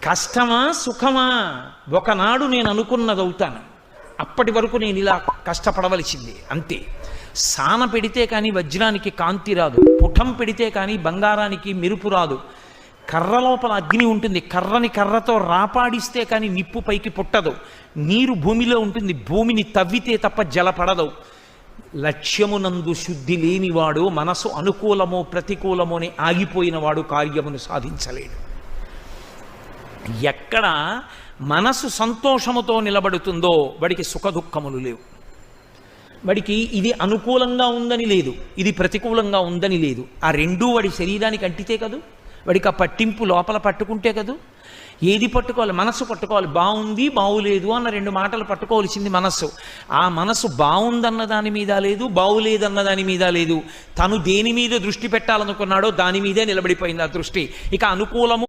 కష్టమా సుఖమా ఒకనాడు నేను అనుకున్నది అవుతాను, అప్పటి వరకు నేను ఇలా కష్టపడవలసిందే అంతే. సాన పెడితే కానీ వజ్రానికి కాంతి రాదు, పుటం పెడితే కానీ బంగారానికి మెరుపు రాదు. కర్ర లోపల అగ్ని ఉంటుంది, కర్రని కర్రతో రాపాడిస్తే కానీ నిప్పు పైకి పుట్టదు. నీరు భూమిలో ఉంటుంది, భూమిని తవ్వితే తప్ప జలపడదు. లక్ష్యమునందు శుద్ధి లేనివాడు, మనసు అనుకూలమో ప్రతికూలమో అని ఆగిపోయినవాడు కార్యమును సాధించలేడు. ఎక్కడ మనసు సంతోషముతో నిలబడుతుందో వాడికి సుఖదుఖములు లేవు. వాడికి ఇది అనుకూలంగా ఉందని లేదు, ఇది ప్రతికూలంగా ఉందని లేదు. ఆ రెండూ వాడి శరీరానికి అంటితే కదూ, వాడికి ఆ పట్టింపు లోపల పట్టుకుంటే కదూ. ఏది పట్టుకోవాలి? మనస్సు పట్టుకోవాలి. బాగుంది బాగులేదు అన్న రెండు మాటలు పట్టుకోవాల్సింది మనస్సు. ఆ మనస్సు బాగుందన్న దాని మీద లేదు, బాగులేదన్న దాని మీద లేదు. తను దేని మీద దృష్టి పెట్టాలనుకున్నాడో దాని మీదే నిలబడిపోయింది ఆ దృష్టి. ఇక అనుకూలము